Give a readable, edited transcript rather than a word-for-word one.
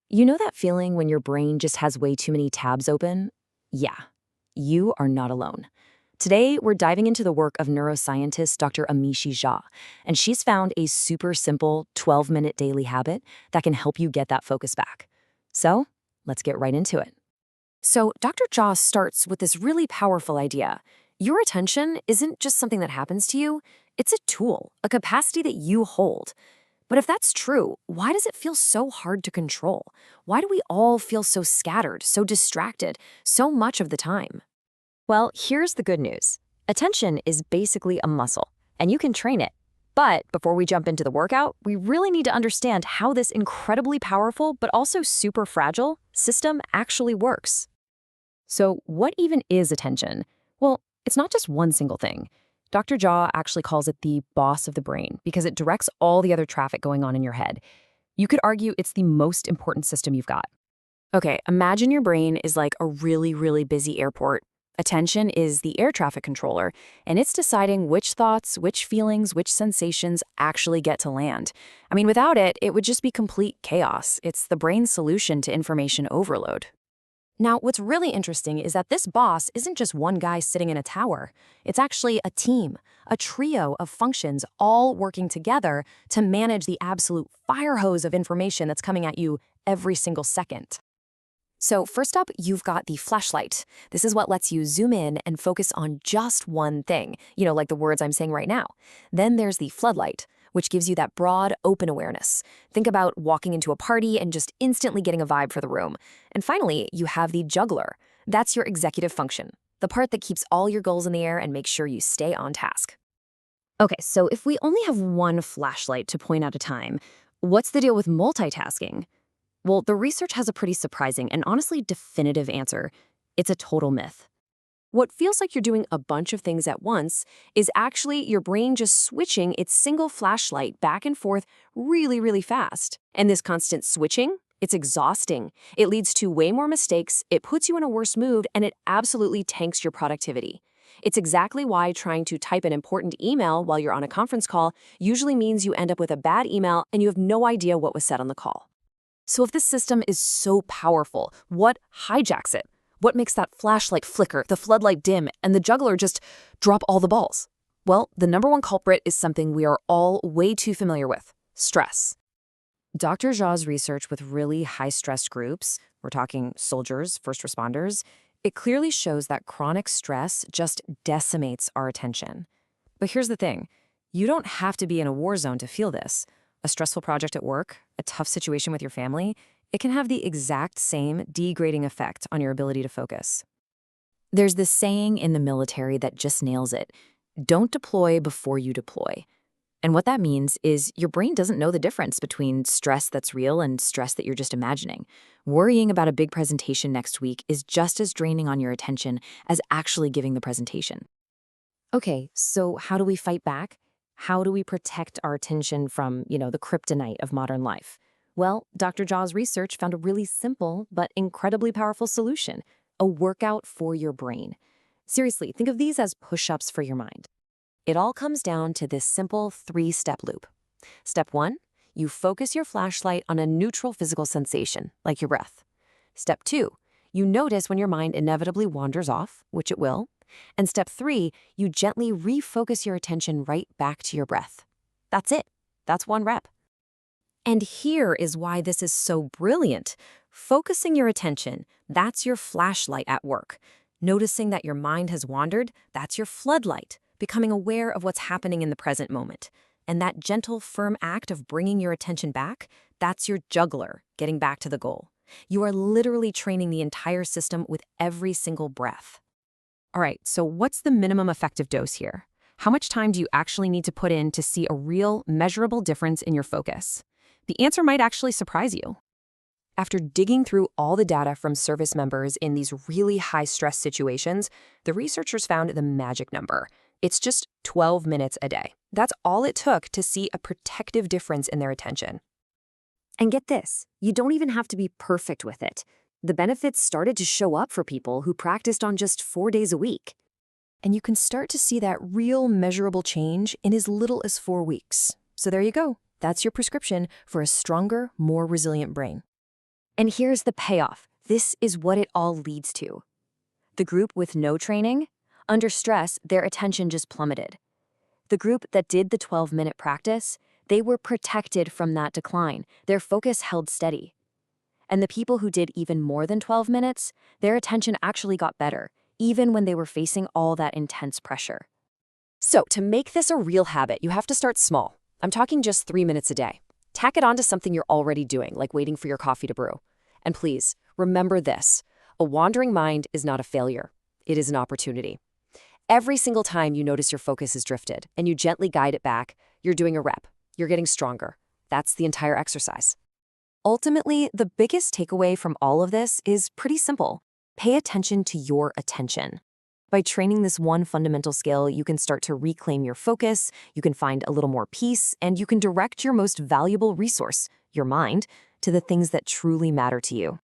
You know that feeling when your brain just has way too many tabs open? Yeah, you are not alone. Today, we're diving into the work of neuroscientist Dr. Amishi Jha, and she's found a super simple 12-minute daily habit that can help you get that focus back. So, let's get right into it. So, Dr. Jha starts with this really powerful idea. Your attention isn't just something that happens to you, it's a tool, a capacity that you hold. But if that's true, why does it feel so hard to control? Why do we all feel so scattered, so distracted, so much of the time? Well, here's the good news. Attention is basically a muscle, and you can train it. But before we jump into the workout, we really need to understand how this incredibly powerful, but also super fragile, system actually works. So, what even is attention? Well, it's not just one single thing. Dr. Jha actually calls it the boss of the brain because it directs all the other traffic going on in your head. You could argue it's the most important system you've got. Okay, imagine your brain is like a really, really busy airport. Attention is the air traffic controller, and it's deciding which thoughts, which feelings, which sensations actually get to land. I mean, without it, it would just be complete chaos. It's the brain's solution to information overload. Now, what's really interesting is that this boss isn't just one guy sitting in a tower. It's actually a team, a trio of functions all working together to manage the absolute fire hose of information that's coming at you every single second. So first up, you've got the flashlight. This is what lets you zoom in and focus on just one thing, like the words I'm saying right now. Then there's the floodlight, which gives you that broad, open awareness. Think about walking into a party and just instantly getting a vibe for the room. And finally, you have the juggler. That's your executive function, the part that keeps all your goals in the air and makes sure you stay on task. Okay, so if we only have one flashlight to point at a time, what's the deal with multitasking? Well, the research has a pretty surprising and honestly definitive answer. It's a total myth. What feels like you're doing a bunch of things at once is actually your brain just switching its single flashlight back and forth really, really fast. And this constant switching, it's exhausting. It leads to way more mistakes, it puts you in a worse mood, and it absolutely tanks your productivity. It's exactly why trying to type an important email while you're on a conference call usually means you end up with a bad email and you have no idea what was said on the call. So if this system is so powerful, what hijacks it? What makes that flashlight flicker, the floodlight dim, and the juggler just drop all the balls? Well, the number one culprit is something we are all way too familiar with: stress. Dr. Jha's research with really high-stress groups, we're talking soldiers, first responders, it clearly shows that chronic stress just decimates our attention. But here's the thing. You don't have to be in a war zone to feel this. A stressful project at work, a tough situation with your family, it can have the exact same degrading effect on your ability to focus. There's this saying in the military that just nails it: don't deploy before you deploy. And what that means is your brain doesn't know the difference between stress that's real and stress that you're just imagining. Worrying about a big presentation next week is just as draining on your attention as actually giving the presentation. Okay, so how do we fight back? How do we protect our attention from, the kryptonite of modern life? Well, Dr. Jha's research found a really simple but incredibly powerful solution: a workout for your brain. Seriously, think of these as push-ups for your mind. It all comes down to this simple 3-step loop. Step 1, you focus your flashlight on a neutral physical sensation, like your breath. Step 2, you notice when your mind inevitably wanders off, which it will. And step 3, you gently refocus your attention right back to your breath. That's it. That's one rep. And here is why this is so brilliant. Focusing your attention, that's your flashlight at work. Noticing that your mind has wandered, that's your floodlight, becoming aware of what's happening in the present moment. And that gentle, firm act of bringing your attention back, that's your juggler, getting back to the goal. You are literally training the entire system with every single breath. All right, so what's the minimum effective dose here? How much time do you actually need to put in to see a real, measurable difference in your focus? The answer might actually surprise you. After digging through all the data from service members in these really high-stress situations, the researchers found the magic number. It's just 12 minutes a day. That's all it took to see a protective difference in their attention. And get this, you don't even have to be perfect with it. The benefits started to show up for people who practiced on just 4 days a week. And you can start to see that real measurable change in as little as 4 weeks. So there you go. That's your prescription for a stronger, more resilient brain. And here's the payoff. This is what it all leads to. The group with no training, under stress, their attention just plummeted. The group that did the 12-minute practice, they were protected from that decline. Their focus held steady. And the people who did even more than 12 minutes, their attention actually got better, even when they were facing all that intense pressure. So, to make this a real habit, you have to start small. I'm talking just 3 minutes a day. Tack it onto something you're already doing, like waiting for your coffee to brew. And please, remember this. A wandering mind is not a failure. It is an opportunity. Every single time you notice your focus has drifted and you gently guide it back, you're doing a rep. You're getting stronger. That's the entire exercise. Ultimately, the biggest takeaway from all of this is pretty simple. Pay attention to your attention. By training this one fundamental skill, you can start to reclaim your focus, you can find a little more peace, and you can direct your most valuable resource, your mind, to the things that truly matter to you.